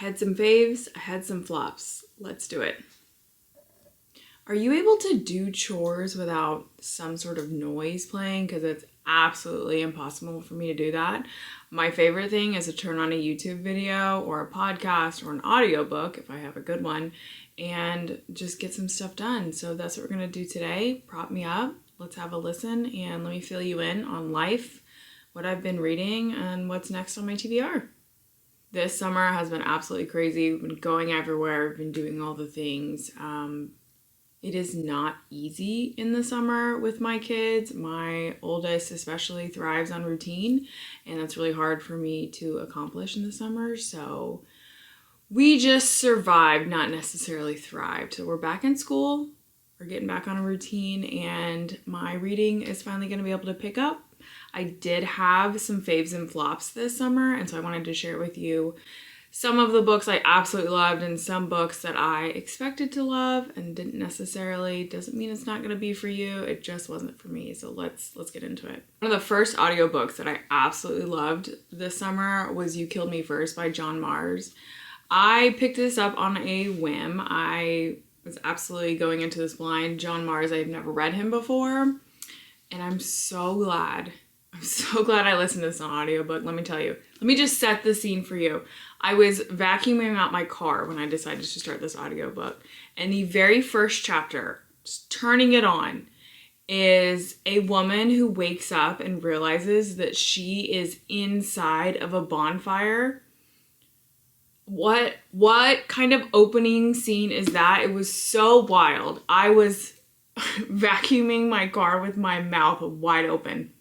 had some faves, I had some flops. Let's do it. Are you able to do chores without some sort of noise playing? Because it's absolutely impossible for me to do that. My favorite thing is to turn on a YouTube video or a podcast or an audiobook, if I have a good one, and just get some stuff done. So that's what we're going to do today. Prop me up. Let's have a listen and let me fill you in on life, what I've been reading, and what's next on my TBR. This summer has been absolutely crazy. We've been going everywhere. We've been doing all the things. It is not easy in the summer with my kids. My oldest especially thrives on routine, and that's really hard for me to accomplish in the summer. So we just survived, not necessarily thrived. So we're back in school. We're getting back on a routine, and my reading is finally going to be able to pick up. I did have some faves and flops this summer, and so I wanted to share with you some of the books I absolutely loved and some books that I expected to love and didn't necessarily. Doesn't mean it's not going to be for you. It just wasn't for me. So let's get into it. One of the first audiobooks that I absolutely loved this summer was You Killed Me First by John Mars. I picked this up on a whim. I was absolutely going into this blind. John Mars, I've never read him before, and I'm so glad I listened to this on audiobook. Let me tell you. Let me just set the scene for you. I was vacuuming out my car when I decided to start this audiobook. And the very first chapter, just turning it on, is a woman who wakes up and realizes that she is inside of a bonfire. What kind of opening scene is that? It was so wild. I was vacuuming my car with my mouth wide open.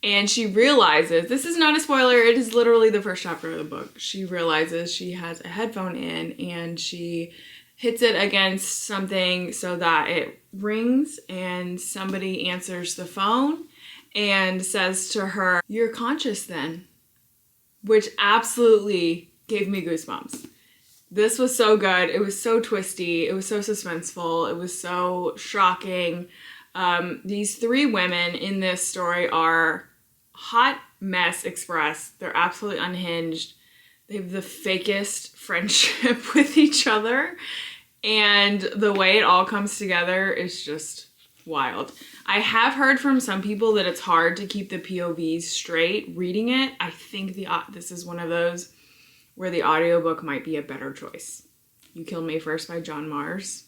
And she realizes, this is not a spoiler, it is literally the first chapter of the book. She realizes she has a headphone in and she hits it against something so that it rings and somebody answers the phone and says to her, "You're conscious then," which absolutely gave me goosebumps. This was so good. It was so twisty. It was so suspenseful. It was so shocking. These three women in this story are hot mess express. They're absolutely unhinged. They have the fakest friendship with each other. And the way it all comes together is just wild. I have heard from some people that it's hard to keep the POVs straight reading it. I think this is one of those where the audiobook might be a better choice. You Killed Me First by John Mars.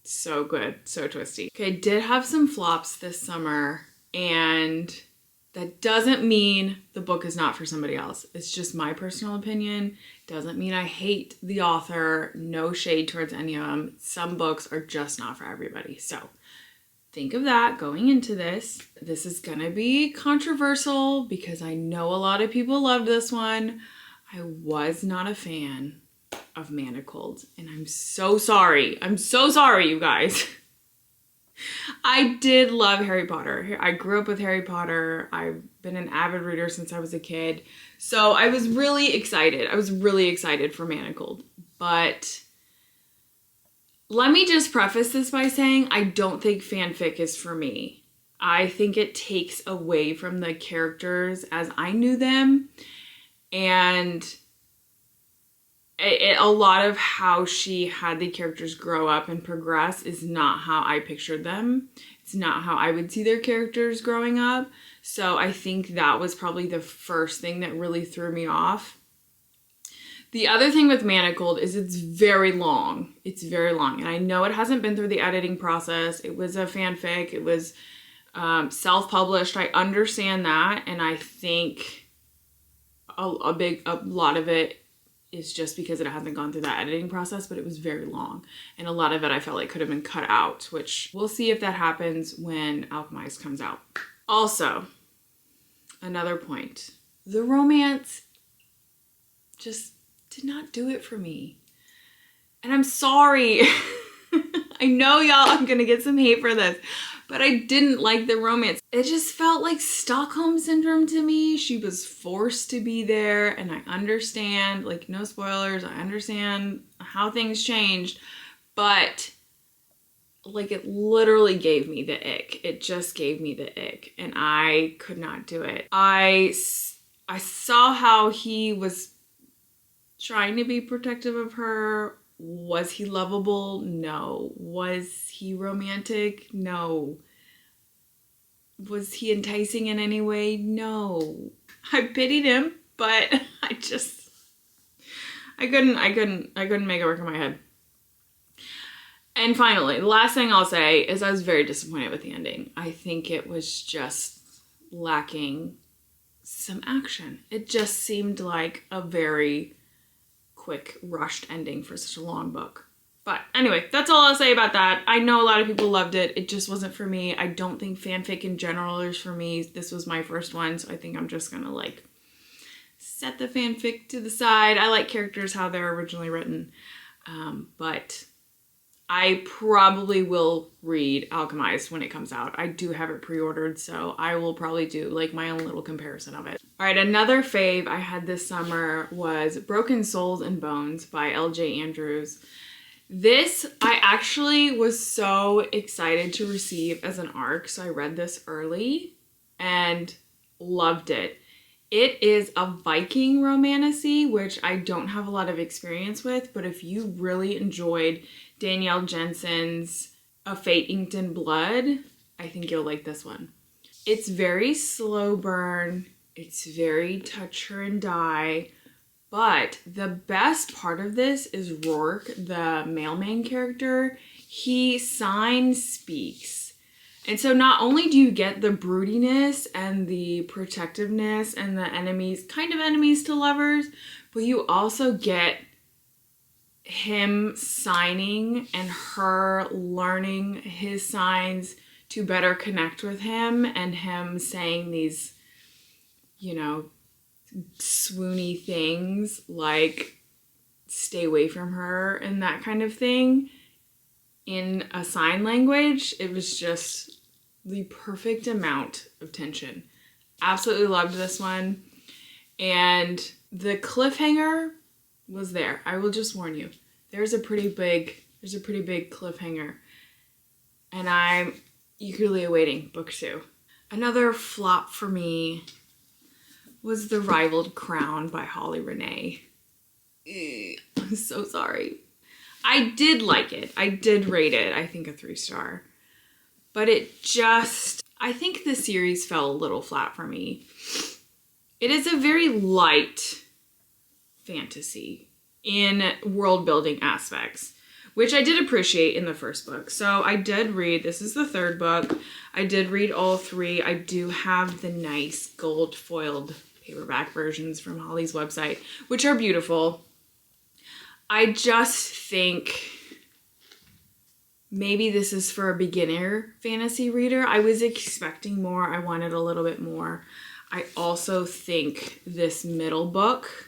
So good, so twisty. Okay, did have some flops this summer, and that doesn't mean the book is not for somebody else. It's just my personal opinion. Doesn't mean I hate the author. No shade towards any of them. Some books are just not for everybody. So think of that going into this. This is gonna be controversial because I know a lot of people loved this one. I was not a fan of Manacled, and I'm so sorry. I'm so sorry, you guys. I did love Harry Potter. I grew up with Harry Potter. I've been an avid reader since I was a kid. So I was really excited. I was really excited for Manacled. But let me just preface this by saying I don't think fanfic is for me. I think it takes away from the characters as I knew them. And a lot of how she had the characters grow up and progress is not how I pictured them. It's not how I would see their characters growing up. So I think that was probably the first thing that really threw me off. The other thing with Manacled is it's very long. It's very long. And I know it hasn't been through the editing process. It was a fanfic. It was self-published. I understand that. And I think a lot of it is just because it hasn't gone through that editing process, but it was very long. And a lot of it I felt like could have been cut out, which we'll see if that happens when Alchemized comes out. Also, another point, the romance just did not do it for me. And I'm sorry. I know y'all, I'm gonna get some hate for this, but I didn't like the romance. It just felt like Stockholm Syndrome to me. She was forced to be there, and I understand, like, no spoilers, I understand how things changed, but like, it literally gave me the ick. It just gave me the ick, and I could not do it. I saw how he was trying to be protective of her. Was he lovable? No. Was he romantic? No. Was he enticing in any way? No. I pitied him, but I couldn't make it work in my head. And finally, the last thing I'll say is I was very disappointed with the ending. I think it was just lacking some action. It just seemed like a very quick, rushed ending for such a long book. But anyway, that's all I'll say about that. I know a lot of people loved it. It just wasn't for me. I don't think fanfic in general is for me. This was my first one, so I think I'm just gonna like set the fanfic to the side. I like characters how they're originally written, but I probably will read Alchemized when it comes out. I do have it pre-ordered, so I will probably do like my own little comparison of it. All right, another fave I had this summer was Broken Souls and Bones by L.J. Andrews. This, I actually was so excited to receive as an ARC, so I read this early and loved it. It is a Viking romantasy, which I don't have a lot of experience with, but if you really enjoyed Danielle Jensen's A Fate Inked in Blood, I think you'll like this one. It's very slow burn. It's very touch her and die. But the best part of this is Rourke, the male main character. He sign speaks. And so not only do you get the broodiness and the protectiveness and the enemies, kind of enemies to lovers, but you also get him signing and her learning his signs to better connect with him, and him saying these, you know, swoony things like stay away from her and that kind of thing in a sign language. It was just the perfect amount of tension. Absolutely loved this one. And the cliffhanger was there. I will just warn you. There's a pretty big cliffhanger. And I'm eagerly awaiting book 2. Another flop for me was The Rivaled Crown by Holly Renee. I'm so sorry. I did like it. I did rate it, I think, a 3-star. But it just, I think the series fell a little flat for me. It is a very light fantasy in world building aspects, which I did appreciate in the first book. So I did read, this is the 3rd book. I did read all 3. I do have the nice gold foiled paperback versions from Holly's website, which are beautiful. I just think maybe this is for a beginner fantasy reader. I was expecting more. I wanted a little bit more. I also think this middle book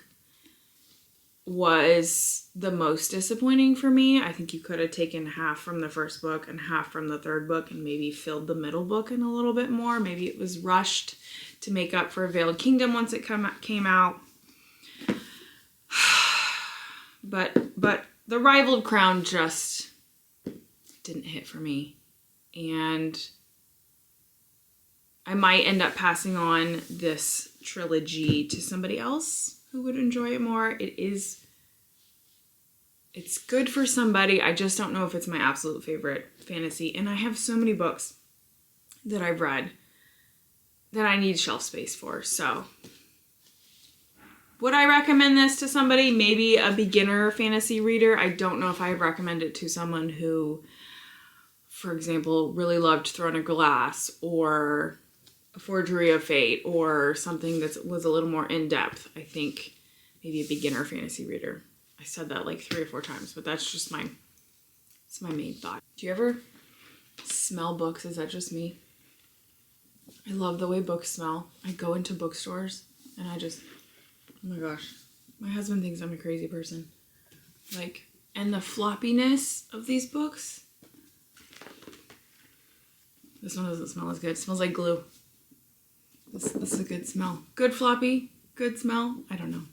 was the most disappointing for me. I think you could have taken half from the first book and half from the 3rd book and maybe filled the middle book in a little bit more. Maybe it was rushed to make up for Veiled Kingdom once it came out. But The Rivaled Crown just didn't hit for me. And I might end up passing on this trilogy to somebody else who would enjoy it more. It's good for somebody. I just don't know if it's my absolute favorite fantasy. And I have so many books that I've read that I need shelf space for. So would I recommend this to somebody? Maybe a beginner fantasy reader. I don't know if I would recommend it to someone who, for example, really loved Throne of Glass or Forgery of Fate or something that was a little more in-depth. I think maybe a beginner fantasy reader. I said that like 3 or 4 times, but that's just my main thought. Do you ever smell books? Is that just me? I love the way books smell. I go into bookstores and I just, oh my gosh, my husband thinks I'm a crazy person. Like, and the floppiness of these books. This one doesn't smell as good. It smells like glue. This is a good smell. Good floppy, good smell. I don't know.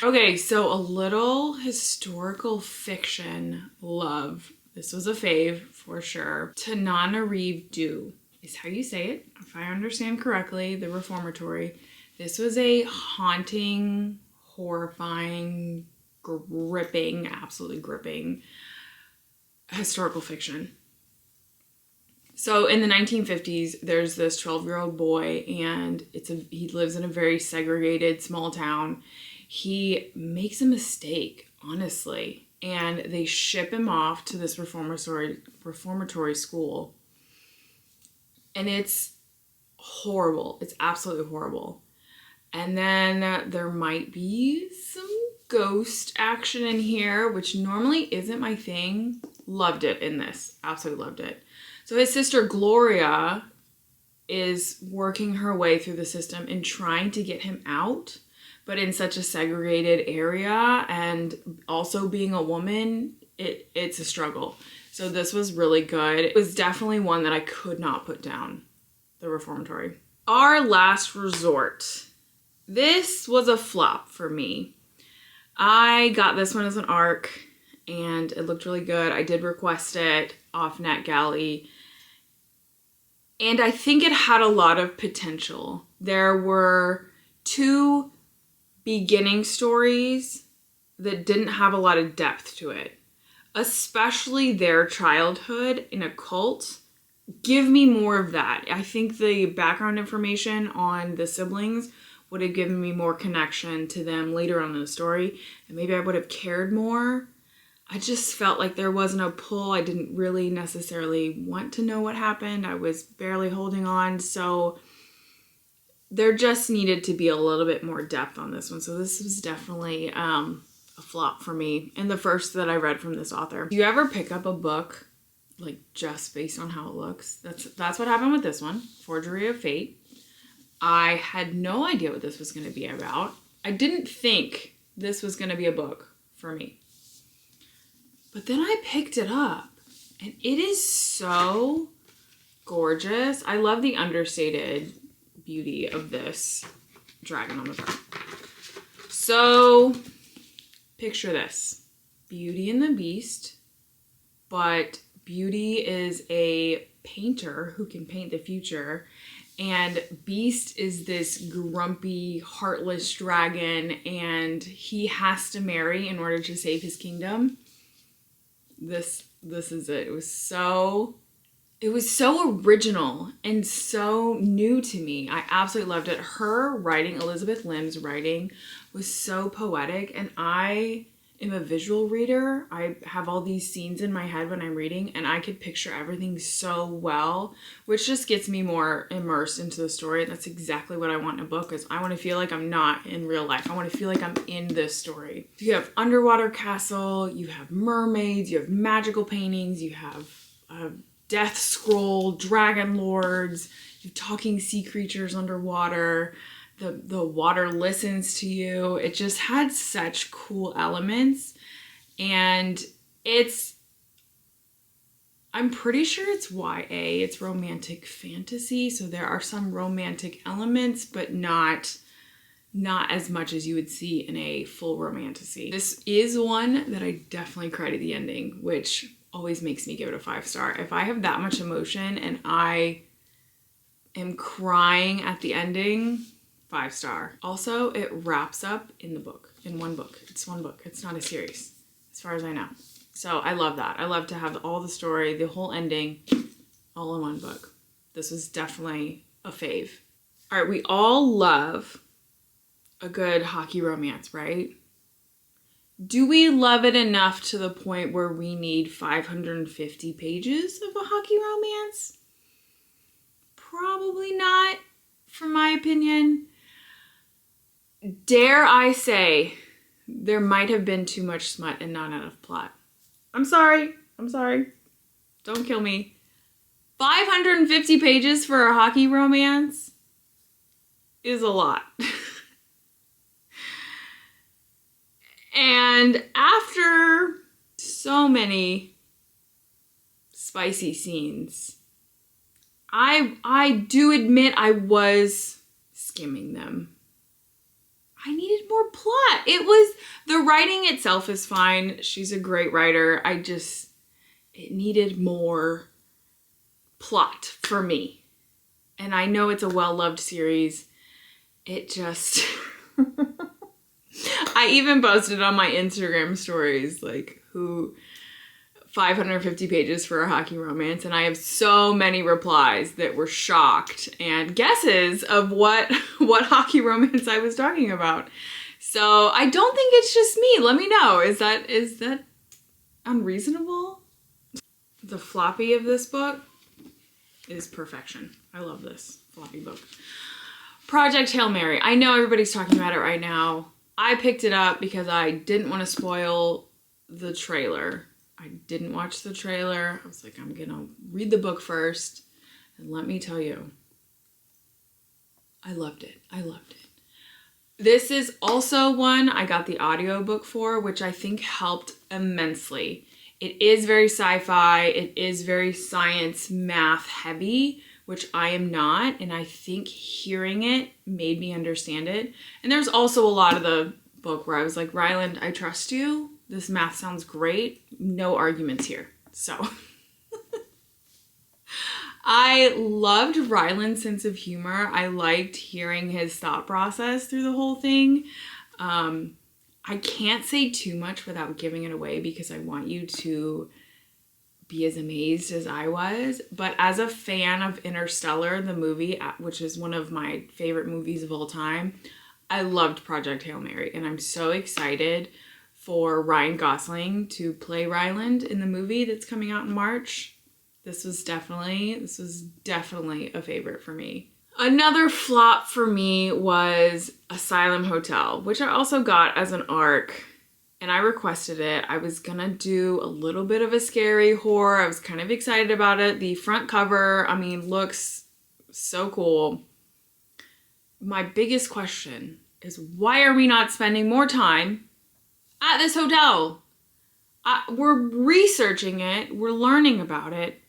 Okay, so a little historical fiction love. This was a fave for sure. Tananarive Due is how you say it, if I understand correctly, the Reformatory. This was a haunting, horrifying, gripping, absolutely gripping historical fiction. So in the 1950s, there's this 12-year-old boy, and he lives in a very segregated small town. He makes a mistake, honestly, and they ship him off to this reformatory school. And it's horrible. It's absolutely horrible. And then there might be some ghost action in here, which normally isn't my thing. Loved it in this. Absolutely loved it. So his sister Gloria is working her way through the system and trying to get him out, but in such a segregated area, and also being a woman, it's a struggle. So this was really good. It was definitely one that I could not put down, The Reformatory. Our Last Resort. This was a flop for me. I got this one as an ARC, and it looked really good. I did request it off NetGalley, and I think it had a lot of potential. There were 2 beginning stories that didn't have a lot of depth to it, especially their childhood in a cult. Give me more of that. I think the background information on the siblings would have given me more connection to them later on in the story, and maybe I would have cared more. I just felt like there wasn't a pull. I didn't really necessarily want to know what happened. I was barely holding on, so there just needed to be a little bit more depth on this one. So this was definitely a flop for me, and the first that I read from this author. Do you ever pick up a book like just based on how it looks? That's what happened with this one, Forgery of Fate. I had no idea what this was going to be about. I didn't think this was going to be a book for me. But then I picked it up, and it is so gorgeous. I love the understated beauty of this dragon on the front. So picture this. Beauty and the Beast, but Beauty is a painter who can paint the future, and Beast is this grumpy, heartless dragon, and he has to marry in order to save his kingdom. This is it. It was so original and so new to me. I absolutely loved it. Her writing, Elizabeth Lim's writing, was so poetic, and I am a visual reader. I have all these scenes in my head when I'm reading, and I could picture everything so well, which just gets me more immersed into the story. And that's exactly what I want in a book, is I want to feel like I'm not in real life. I want to feel like I'm in this story. You have underwater castle, you have mermaids, you have magical paintings, you have death scroll, dragon lords, you have talking sea creatures underwater. The water listens to you. It just had such cool elements, and I'm pretty sure it's YA. It's romantic fantasy, so there are some romantic elements, but not as much as you would see in a full romantasy. This is one that I definitely cried at the ending, which always makes me give it a 5-star. If I have that much emotion and I am crying at the ending, 5-star. Also, it wraps up in one book. It's one book. It's not a series, as far as I know. So I love that. I love to have all the story, the whole ending, all in one book. This was definitely a fave. All right, we all love a good hockey romance, right? Do we love it enough to the point where we need 550 pages of a hockey romance? Probably not, from my opinion. Dare I say, there might have been too much smut and not enough plot. I'm sorry. Don't kill me. 550 pages for a hockey romance is a lot. And after so many spicy scenes, I do admit I was skimming them. I needed more plot. The writing itself is fine. She's a great writer. It needed more plot for me. And I know it's a well-loved series. it just... I even posted on my Instagram stories, like, 550 pages for a hockey romance, and I have so many replies that were shocked and guesses of what hockey romance I was talking about. So I don't think it's just me. Let me know. Is that unreasonable? The floppy of this book is perfection. I love this floppy book. Project Hail Mary. I know everybody's talking about it right now. I picked it up because I didn't want to spoil the trailer. I didn't watch the trailer. I was like, I'm gonna read the book first. And let me tell you, I loved it. I loved it. This is also one I got the audiobook for, which I think helped immensely. It is very sci-fi. It is very science, math heavy, which I am not. And I think hearing it made me understand it. And there's also a lot of the book where I was like, Ryland, I trust you. This math sounds great. No arguments here. So I loved Ryland's sense of humor. I liked hearing his thought process through the whole thing. I can't say too much without giving it away because I want you to be as amazed as I was. But as a fan of Interstellar, the movie, which is one of my favorite movies of all time, I loved Project Hail Mary. And I'm so excited for Ryan Gosling to play Ryland in the movie that's coming out in March. This was definitely a favorite for me. Another flop for me was Asylum Hotel, which I also got as an ARC, and I requested it. I was gonna do a little bit of a scary horror. I was kind of excited about it. The front cover, I mean, looks so cool. My biggest question is, why are we not spending more time at this hotel? We're researching it, we're learning about it,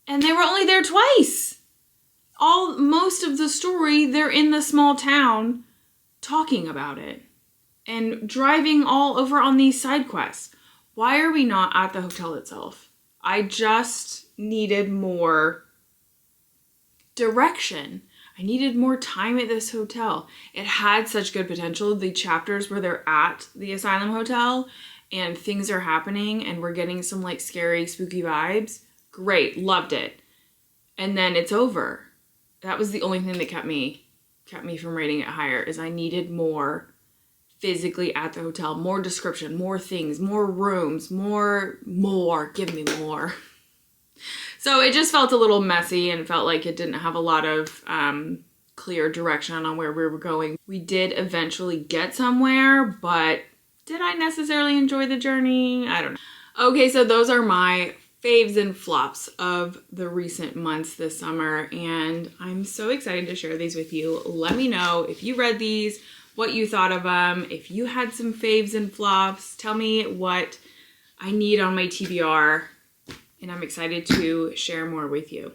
and they were only there twice. Most of the story, they're in the small town talking about it and driving all over on these side quests. Why are we not at the hotel itself? I just needed more direction. I needed more time at this hotel. It had such good potential. The chapters where they're at the Asylum Hotel and things are happening and we're getting some like scary, spooky vibes. Great, loved it. And then it's over. That was the only thing that kept me from rating it higher, is I needed more physically at the hotel, more description, more things, more rooms, more, give me more. So it just felt a little messy and felt like it didn't have a lot of clear direction on where we were going. We did eventually get somewhere, but did I necessarily enjoy the journey? I don't know. Okay, so those are my faves and flops of the recent months this summer, and I'm so excited to share these with you. Let me know if you read these, what you thought of them, if you had some faves and flops. Tell me what I need on my TBR, and I'm excited to share more with you.